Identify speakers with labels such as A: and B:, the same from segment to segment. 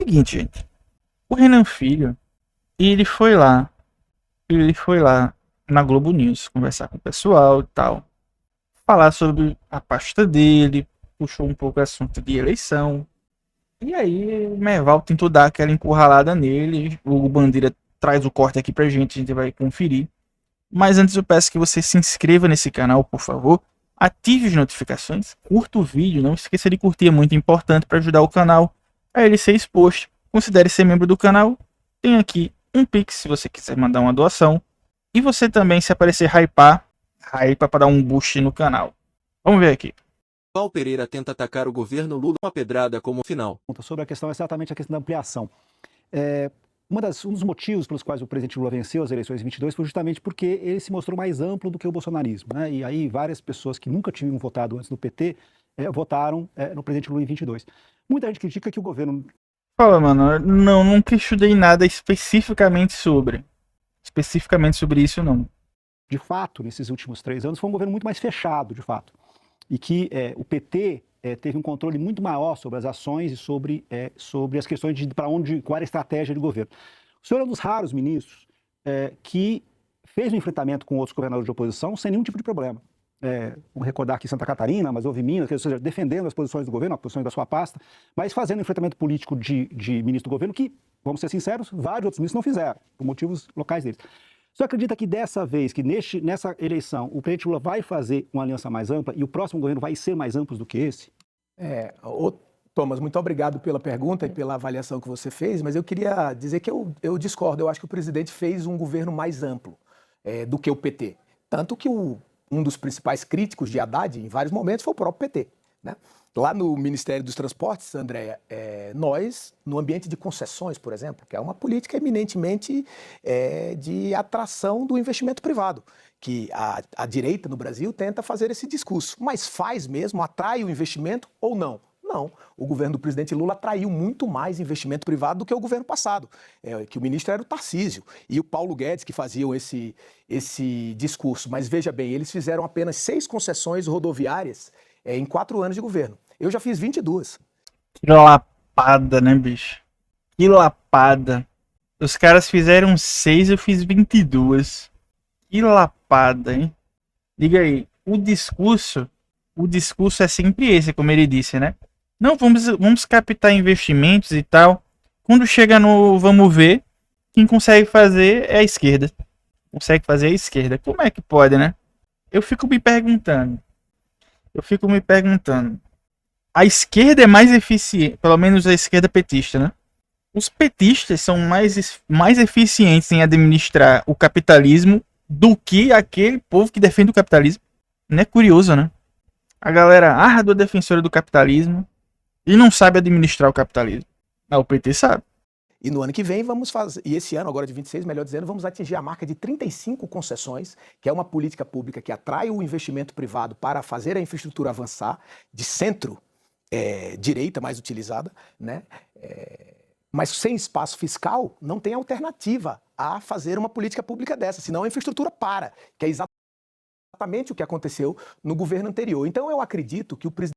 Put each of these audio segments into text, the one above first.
A: Seguinte, gente. O Renan Filho, ele foi lá na Globo News conversar com o pessoal e tal. Falar sobre a pasta dele, puxou um pouco o assunto de eleição. E aí o Merval tentou dar aquela encurralada nele. O Bandeira traz o corte aqui pra gente, a gente vai conferir. Mas antes eu peço que você se inscreva nesse canal, por favor. Ative as notificações, curta o vídeo, não esqueça de curtir, é muito importante para ajudar o canal a ele ser exposto. Considere ser membro do canal. Tem aqui um Pix se você quiser mandar uma doação. E você também, se aparecer hypa para dar um boost no canal. Vamos ver aqui.
B: Paulo Pereira tenta atacar o governo Lula uma pedrada como final.
C: Sobre a questão, exatamente a questão da ampliação. Um dos motivos pelos quais o presidente Lula venceu as eleições em 22 foi justamente porque ele se mostrou mais amplo do que o bolsonarismo, né? E aí várias pessoas que nunca tinham votado antes no PT votaram no presidente Lula em 22. Muita gente critica que o governo...
A: Fala, mano. Não questionei nada especificamente sobre isso, não.
C: De fato, nesses últimos 3 anos, foi um governo muito mais fechado, de fato. E que o PT teve um controle muito maior sobre as ações e sobre as questões de qual era a estratégia de governo. O senhor é um dos raros ministros que fez um enfrentamento com outros governadores de oposição sem nenhum tipo de problema. Vamos recordar aqui Santa Catarina, mas houve Minas, ou seja, defendendo as posições do governo, as posições da sua pasta, mas fazendo um enfrentamento político de ministro do governo que, vamos ser sinceros, vários outros ministros não fizeram, por motivos locais deles. Você acredita que dessa vez, que nessa eleição, o presidente Lula vai fazer uma aliança mais ampla e o próximo governo vai ser mais amplo do que esse?
D: Thomas, muito obrigado pela pergunta e pela avaliação que você fez, mas eu queria dizer que eu discordo. Eu acho que o presidente fez um governo mais amplo do que o PT. Tanto que um dos principais críticos de Haddad, em vários momentos, foi o próprio PT, né? Lá no Ministério dos Transportes, Andréia, nós, no ambiente de concessões, por exemplo, que é uma política eminentemente de atração do investimento privado, que a direita no Brasil tenta fazer esse discurso, mas faz mesmo, atrai o investimento ou não? Não, o governo do presidente Lula atraiu muito mais investimento privado do que o governo passado, que o ministro era o Tarcísio e o Paulo Guedes que faziam esse discurso. Mas veja bem, eles fizeram apenas 6 concessões rodoviárias em 4 anos de governo. Eu já fiz 22.
A: Que lapada, né, bicho? Que lapada. Os caras fizeram 6, eu fiz 22. Que lapada, hein? Diga aí, o discurso é sempre esse, como ele disse, né? Não, vamos captar investimentos e tal. Quando chega no vamos ver, quem consegue fazer é a esquerda. Como é que pode, né? Eu fico me perguntando. A esquerda é mais eficiente, pelo menos a esquerda petista, né? Os petistas são mais eficientes em administrar o capitalismo do que aquele povo que defende o capitalismo. Não é curioso, né? A galera árdua defensora do capitalismo e não sabe administrar o capitalismo. Mas o PT sabe.
D: E no ano que vem vamos fazer, e esse ano agora de 26, melhor dizendo, vamos atingir a marca de 35 concessões, que é uma política pública que atrai o investimento privado para fazer a infraestrutura avançar, de centro-direita mais utilizada, né? Mas sem espaço fiscal não tem alternativa a fazer uma política pública dessa, senão a infraestrutura para, que é exatamente o que aconteceu no governo anterior. Então eu acredito que o presidente...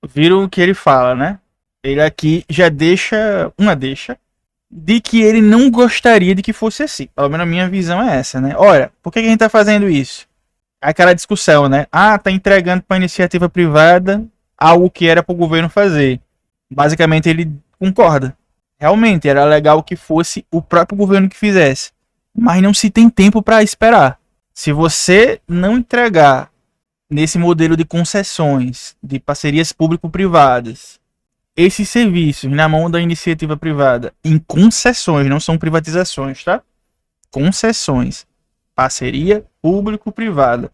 A: Viram o que ele fala, né? Ele aqui já deixa de que ele não gostaria de que fosse assim. Pelo menos a minha visão é essa, né? Olha, por que a gente tá fazendo isso? Aquela discussão, né? Tá entregando para iniciativa privada algo que era para o governo fazer. Basicamente ele concorda. Realmente era legal que fosse o próprio governo que fizesse. Mas não se tem tempo para esperar. Se você não entregar nesse modelo de concessões, de parcerias público-privadas, esses serviços na mão da iniciativa privada, em concessões, não são privatizações, tá? Concessões. Parceria público-privada.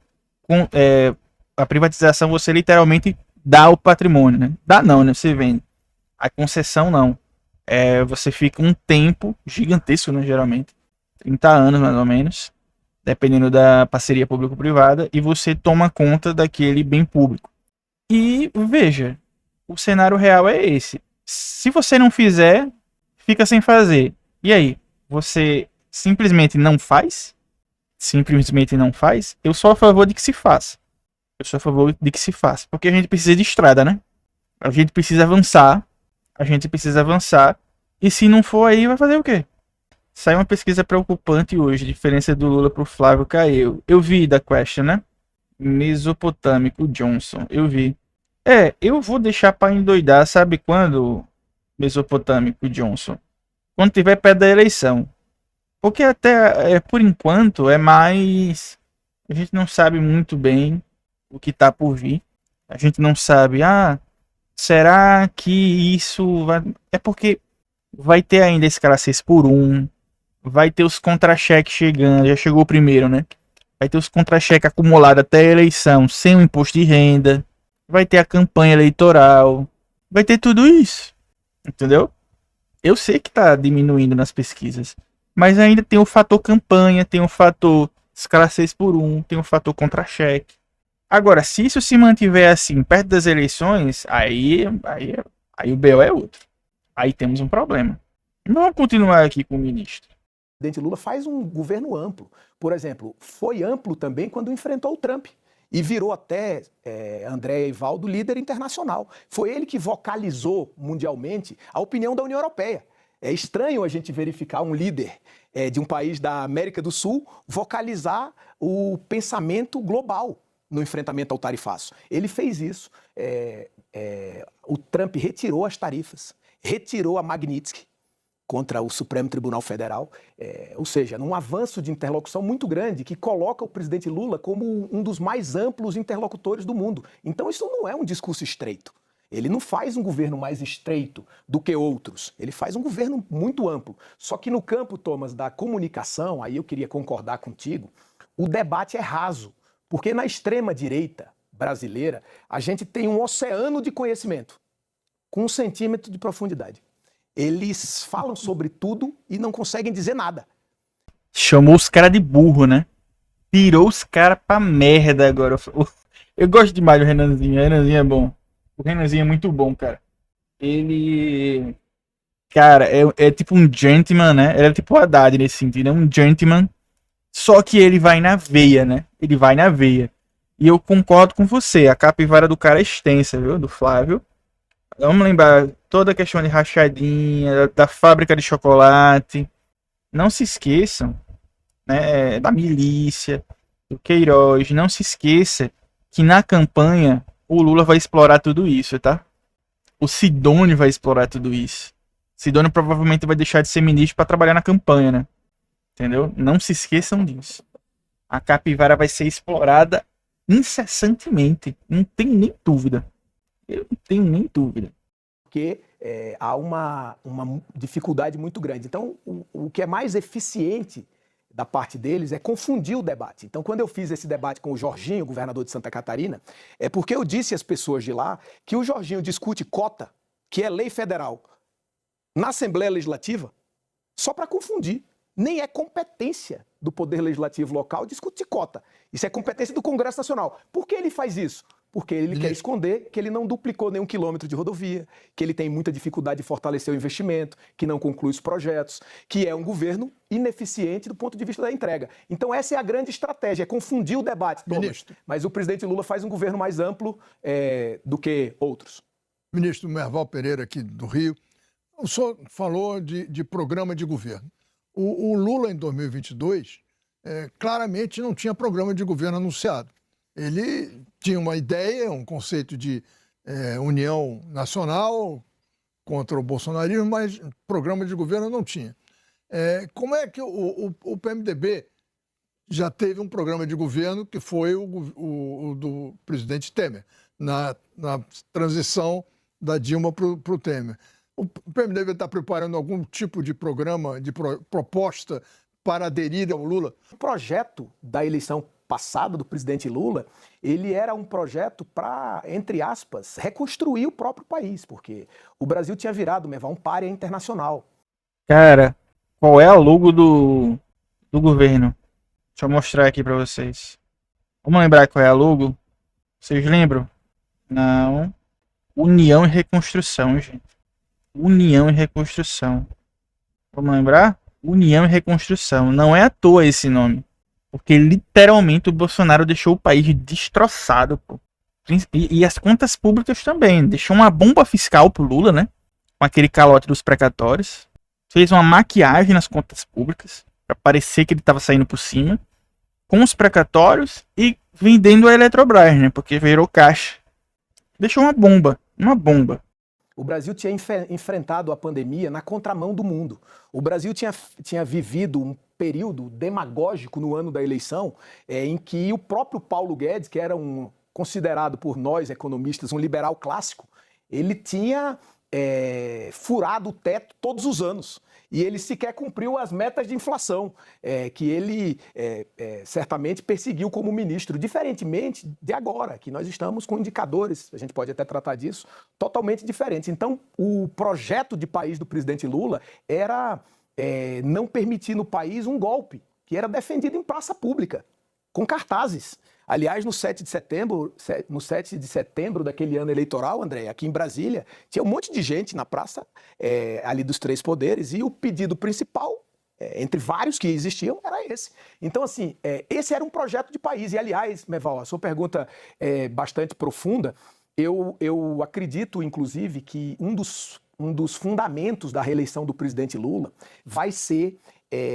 A: A privatização você literalmente dá o patrimônio, né? Dá não, né? Você vende. A concessão não. Você fica um tempo gigantesco, né? Geralmente. 30 anos, mais ou menos. Dependendo da parceria público-privada. E você toma conta daquele bem público. E veja... O cenário real é esse. Se você não fizer, fica sem fazer. E aí? Você simplesmente não faz? Eu sou a favor de que se faça. Porque a gente precisa de estrada, né? A gente precisa avançar. E se não for aí, vai fazer o quê? Saiu uma pesquisa preocupante hoje. A diferença do Lula pro Flávio caiu. Eu vi da Question, né? Mesopotâmico Johnson. Eu vi. Eu vou deixar pra endoidar, sabe quando? Mesopotâmico Johnson. Quando tiver perto da eleição. Porque até, por enquanto, é mais... A gente não sabe muito bem o que tá por vir. A gente não sabe, será que isso vai... É porque vai ter ainda esse cara 6x1, vai ter os contra-cheques chegando, já chegou o primeiro, né? Vai ter os contra-cheques acumulados até a eleição, sem o imposto de renda, vai ter a campanha eleitoral, vai ter tudo isso, entendeu? Eu sei que tá diminuindo nas pesquisas, mas ainda tem o fator campanha, tem o fator escala 6x1, tem o fator contra-cheque. Agora, se isso se mantiver assim, perto das eleições, aí o BO é outro. Aí temos um problema. Vamos continuar aqui com o ministro.
D: O presidente Lula faz um governo amplo. Por exemplo, foi amplo também quando enfrentou o Trump. E virou até André Evaldo líder internacional. Foi ele que vocalizou mundialmente a opinião da União Europeia. É estranho a gente verificar um líder de um país da América do Sul vocalizar o pensamento global no enfrentamento ao tarifaço. Ele fez isso. O Trump retirou as tarifas, retirou a Magnitsky contra o Supremo Tribunal Federal, ou seja, num avanço de interlocução muito grande que coloca o presidente Lula como um dos mais amplos interlocutores do mundo. Então isso não é um discurso estreito. Ele não faz um governo mais estreito do que outros. Ele faz um governo muito amplo. Só que no campo, Thomas, da comunicação, aí eu queria concordar contigo, o debate é raso. Porque na extrema-direita brasileira, a gente tem um oceano de conhecimento, com 1 centímetro de profundidade. Eles falam sobre tudo e não conseguem dizer nada.
A: Chamou os caras de burro, né? Tirou os caras pra merda agora. Eu gosto demais do Renanzinho. O Renanzinho é bom. O Renanzinho é muito bom, cara. Ele... Cara, é tipo um gentleman, né? Ele é tipo o Haddad nesse sentido. É um gentleman. Só que ele vai na veia, né? Ele vai na veia. E eu concordo com você. A capivara do cara é extensa, viu? Do Flávio. Vamos lembrar toda a questão de rachadinha, da fábrica de chocolate. Não se esqueçam, né? Da milícia, do Queiroz. Não se esqueça que na campanha o Lula vai explorar tudo isso, tá? O Sidônio vai explorar tudo isso. Sidônio provavelmente vai deixar de ser ministro para trabalhar na campanha, né? Entendeu? Não se esqueçam disso. A capivara vai ser explorada incessantemente. Não tenho nem dúvida. Eu não tenho nem dúvida.
D: Porque há uma dificuldade muito grande. Então, o que é mais eficiente da parte deles é confundir o debate. Então, quando eu fiz esse debate com o Jorginho, governador de Santa Catarina, é porque eu disse às pessoas de lá que o Jorginho discute cota, que é lei federal, na Assembleia Legislativa, só para confundir. Nem é competência do Poder Legislativo local discutir cota. Isso é competência do Congresso Nacional. Por que ele faz isso? Porque ele quer esconder que ele não duplicou nenhum quilômetro de rodovia, que ele tem muita dificuldade de fortalecer o investimento, que não conclui os projetos, que é um governo ineficiente do ponto de vista da entrega. Então essa é a grande estratégia, é confundir o debate, Thomas. Mas o presidente Lula faz um governo mais amplo do que outros.
E: Ministro Merval Pereira, aqui do Rio, o senhor falou de programa de governo. O Lula, em 2022, claramente não tinha programa de governo anunciado. Ele tinha uma ideia, um conceito de união nacional contra o bolsonarismo, mas programa de governo não tinha. Como é que o PMDB já teve um programa de governo que foi o do presidente Temer, na transição da Dilma para o Temer? O PMDB está preparando algum tipo de programa, de proposta para aderir ao Lula?
D: O projeto da eleição passada do presidente Lula, ele era um projeto para, entre aspas, reconstruir o próprio país, porque o Brasil tinha virado, um pária internacional.
A: Cara, qual é a logo do governo? Deixa eu mostrar aqui para vocês. Vamos lembrar qual é a logo? Vocês lembram? Não. União e Reconstrução, gente. União e Reconstrução. Vamos lembrar? União e Reconstrução. Não é à toa esse nome. Porque literalmente o Bolsonaro deixou o país destroçado, pô. E as contas públicas também. Deixou uma bomba fiscal pro Lula, né? Com aquele calote dos precatórios. fez uma maquiagem nas contas públicas para parecer que ele estava saindo por cima, com os precatórios e vendendo a Eletrobras, né? Porque virou caixa. Deixou uma bomba.
D: O Brasil tinha enfrentado a pandemia na contramão do mundo. O Brasil tinha vivido um período demagógico no ano da eleição, em que o próprio Paulo Guedes, que era considerado por nós economistas um liberal clássico, ele tinha furado o teto todos os anos. E ele sequer cumpriu as metas de inflação, que ele certamente perseguiu como ministro, diferentemente de agora, que nós estamos com indicadores, a gente pode até tratar disso, totalmente diferentes. Então, o projeto de país do presidente Lula era não permitir no país um golpe, que era defendido em praça pública, com cartazes. Aliás, no 7 de setembro daquele ano eleitoral, André, aqui em Brasília, tinha um monte de gente na praça ali dos Três Poderes, e o pedido principal, entre vários que existiam, era esse. Então, assim, esse era um projeto de país. E, aliás, Meval, a sua pergunta é bastante profunda. Eu acredito, inclusive, que um dos fundamentos da reeleição do presidente Lula vai ser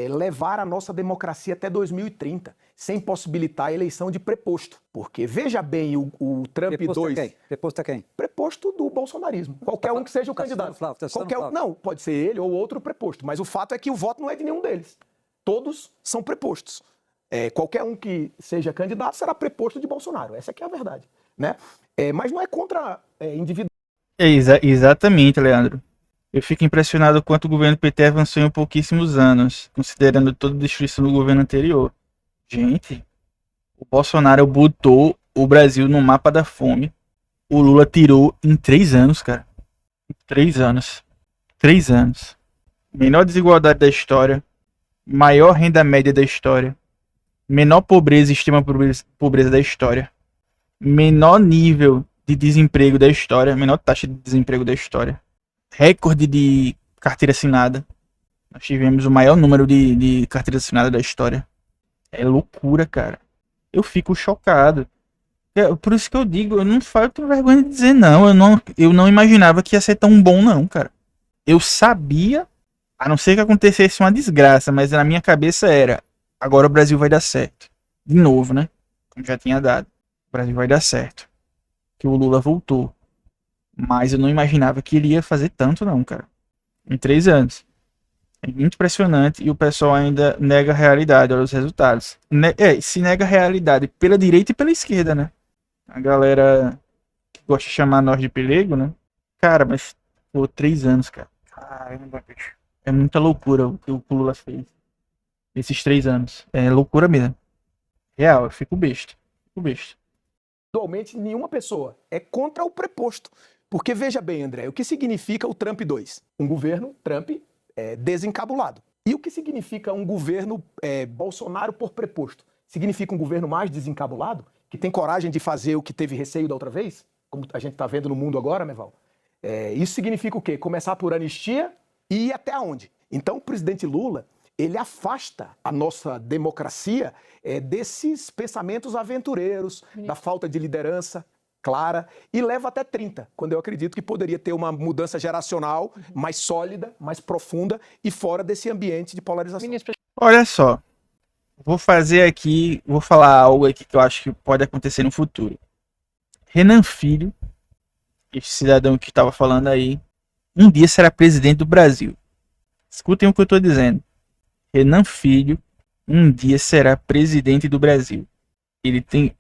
D: levar a nossa democracia até 2030, sem possibilitar a eleição de preposto. Porque, veja bem, o Trump
F: Preposto
D: 2...
F: a quem? Preposto a quem?
D: Preposto do bolsonarismo. Qualquer um que seja o candidato. Não, pode ser ele ou outro preposto. Mas o fato é que o voto não é de nenhum deles. Todos são prepostos. Qualquer um que seja candidato será preposto de Bolsonaro. Essa aqui é a verdade. Né? Mas não é contra indivíduos.
A: Exatamente, Leandro. Eu fico impressionado quanto o governo PT avançou em pouquíssimos anos, considerando toda a destruição do governo anterior. Gente, o Bolsonaro botou o Brasil no mapa da fome. O Lula tirou em 3 anos, cara. 3 anos. 3 anos. Menor desigualdade da história. Maior renda média da história. Menor pobreza e extrema pobreza da história. Menor nível de desemprego da história. Menor taxa de desemprego da história. Recorde de carteira assinada. Nós tivemos o maior número de carteira assinada da história. É loucura, cara. Eu fico chocado. Por isso que eu digo, eu não tenho vergonha de dizer não. Eu não imaginava que ia ser tão bom, não, cara. Eu sabia, a não ser que acontecesse uma desgraça, mas na minha cabeça era, agora o Brasil vai dar certo. De novo, né? Como já tinha dado. O Brasil vai dar certo. Que o Lula voltou. Mas eu não imaginava que ele ia fazer tanto, não, cara. Em 3 anos. É muito impressionante e o pessoal ainda nega a realidade, olha os resultados. Se nega a realidade pela direita e pela esquerda, né? A galera que gosta de chamar nós de pelego, né? Cara, mas, 3 anos, cara. Caramba, bicho. É muita loucura o que o Lula fez. Esses 3 anos. É loucura mesmo. Real, eu fico besta.
D: Atualmente, nenhuma pessoa é contra o preposto. Porque, veja bem, André, o que significa o Trump 2? Um governo Trump desencabulado. E o que significa um governo Bolsonaro por preposto? Significa um governo mais desencabulado? Que tem coragem de fazer o que teve receio da outra vez? Como a gente está vendo no mundo agora, Meval? Isso significa o quê? Começar por anistia e ir até onde? Então, o presidente Lula, ele afasta a nossa democracia desses pensamentos aventureiros, da falta de liderança clara, e leva até 30, quando eu acredito que poderia ter uma mudança geracional mais sólida, mais profunda e fora desse ambiente de polarização.
A: Olha só, vou falar algo aqui que eu acho que pode acontecer no futuro. Renan Filho, esse cidadão que estava falando aí, um dia será presidente do Brasil. Escutem o que eu estou dizendo. Renan Filho, um dia será presidente do Brasil. Ele tem...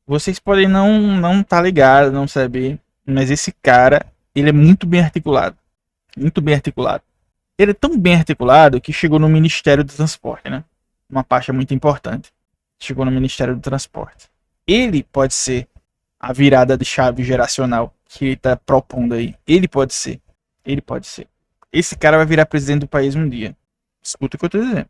A: Vocês podem não tá ligado, não saber, mas esse cara, ele é muito bem articulado. Muito bem articulado. Ele é tão bem articulado que chegou no Ministério do Transporte, né? Uma pasta muito importante. Chegou no Ministério do Transporte. Ele pode ser a virada de chave geracional que ele tá propondo aí. Ele pode ser. Esse cara vai virar presidente do país um dia. Escuta o que eu tô dizendo.